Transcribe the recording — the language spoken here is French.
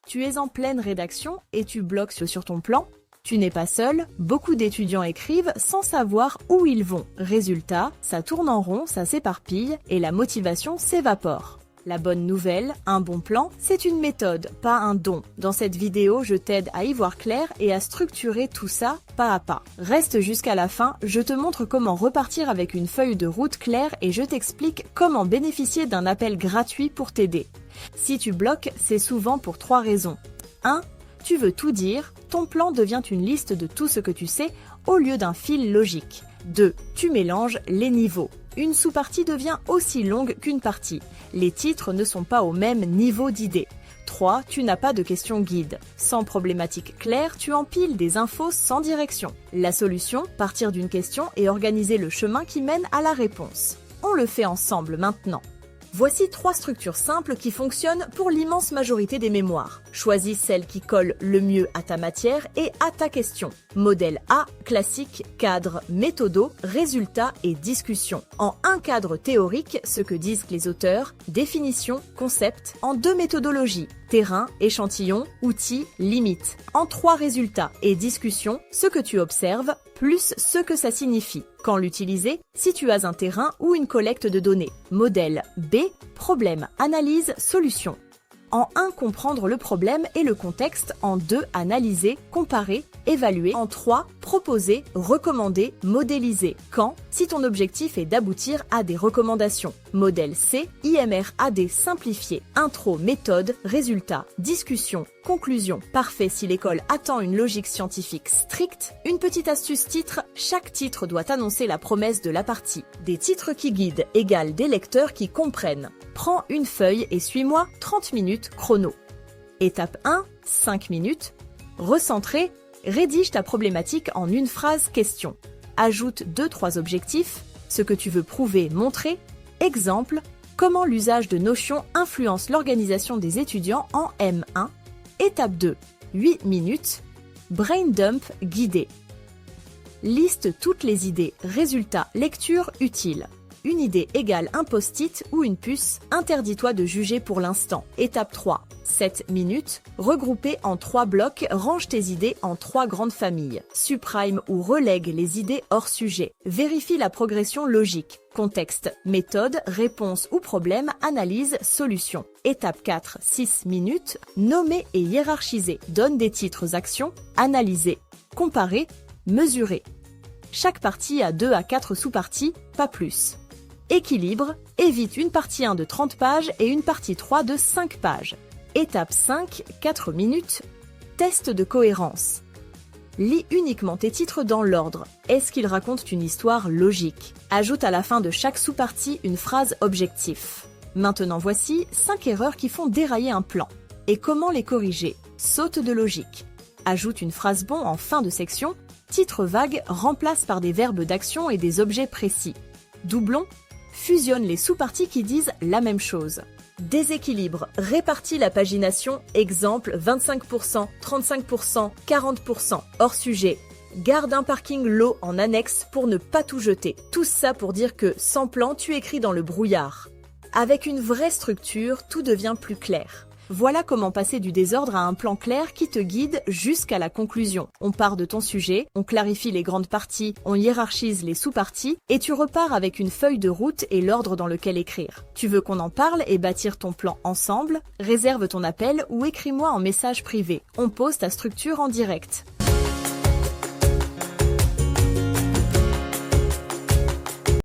Tu es en pleine rédaction et tu bloques sur ton plan. Tu n'es pas seul, beaucoup d'étudiants écrivent sans savoir où ils vont. Résultat, ça tourne en rond, ça s'éparpille et la motivation s'évapore. La bonne nouvelle, un bon plan, c'est une méthode, pas un don. Dans cette vidéo, je t'aide à y voir clair et à structurer tout ça pas à pas. Reste jusqu'à la fin, je te montre comment repartir avec une feuille de route claire et je t'explique comment bénéficier d'un appel gratuit pour t'aider. Si tu bloques, c'est souvent pour 3 raisons. 1. Tu veux tout dire, ton plan devient une liste de tout ce que tu sais au lieu d'un fil logique. 2. Tu mélanges les niveaux. Une sous-partie devient aussi longue qu'une partie. Les titres ne sont pas au même niveau d'idées. 3. Tu n'as pas de question guide. Sans problématique claire, tu empiles des infos sans direction. La solution, partir d'une question et organiser le chemin qui mène à la réponse. On le fait ensemble maintenant. Voici 3 structures simples qui fonctionnent pour l'immense majorité des mémoires. Choisis celle qui colle le mieux à ta matière et à ta question. Modèle A, classique, cadre, méthodo, résultat et discussion. En un cadre théorique, ce que disent les auteurs, définition, concept. En 2 méthodologies, terrain, échantillon, outils, limite. En 3 résultats et discussion, ce que tu observes, plus ce que ça signifie. Quand l'utiliser, si tu as un terrain ou une collecte de données. Modèle B, problème, analyse, solution. En 1, comprendre le problème et le contexte. En 2, analyser, comparer, évaluer. En 3, proposer, recommander, modéliser. Quand? Si ton objectif est d'aboutir à des recommandations. Modèle C, IMRAD simplifié. Intro, méthode, résultat, discussion, conclusion. Parfait si l'école attend une logique scientifique stricte. Une petite astuce titre, chaque titre doit annoncer la promesse de la partie. Des titres qui guident égale des lecteurs qui comprennent. Prends une feuille et suis-moi 30 minutes chrono. Étape 1, 5 minutes. Recentrer, rédige ta problématique en une phrase question. Ajoute 2-3 objectifs, ce que tu veux prouver, montrer. Exemple, comment l'usage de notions influence l'organisation des étudiants en M1. Étape 2, 8 minutes. Brain dump guidé. Liste toutes les idées, résultats, lecture utile. Une idée égale un post-it ou une puce, interdis-toi de juger pour l'instant. Étape 3, 7 minutes. Regroupé en 3 blocs, range tes idées en 3 grandes familles. Supprime ou relègue les idées hors sujet. Vérifie la progression logique. Contexte, méthode, réponse ou problème, analyse, solution. Étape 4, 6 minutes. Nommer et hiérarchiser. Donne des titres actions, analyser, comparer, mesurer. Chaque partie a 2 à 4 sous-parties, pas plus. Équilibre, évite une partie 1 de 30 pages et une partie 3 de 5 pages. Étape 5, 4 minutes. Test de cohérence. Lis uniquement tes titres dans l'ordre. Est-ce qu'ils racontent une histoire logique? Ajoute à la fin de chaque sous-partie une phrase objectif. Maintenant voici 5 erreurs qui font dérailler un plan. Et comment les corriger? Saute de logique. Ajoute une phrase bon en fin de section. Titre vague remplace par des verbes d'action et des objets précis. Doublon, fusionne les sous-parties qui disent la même chose. Déséquilibre, répartis la pagination, exemple 25%, 35%, 40%, hors sujet. Garde un parking lot en annexe pour ne pas tout jeter. Tout ça pour dire que, sans plan, tu écris dans le brouillard. Avec une vraie structure, tout devient plus clair. Voilà comment passer du désordre à un plan clair qui te guide jusqu'à la conclusion. On part de ton sujet, on clarifie les grandes parties, on hiérarchise les sous-parties et tu repars avec une feuille de route et l'ordre dans lequel écrire. Tu veux qu'on en parle et bâtir ton plan ensemble? Réserve ton appel ou écris-moi en message privé. On pose ta structure en direct.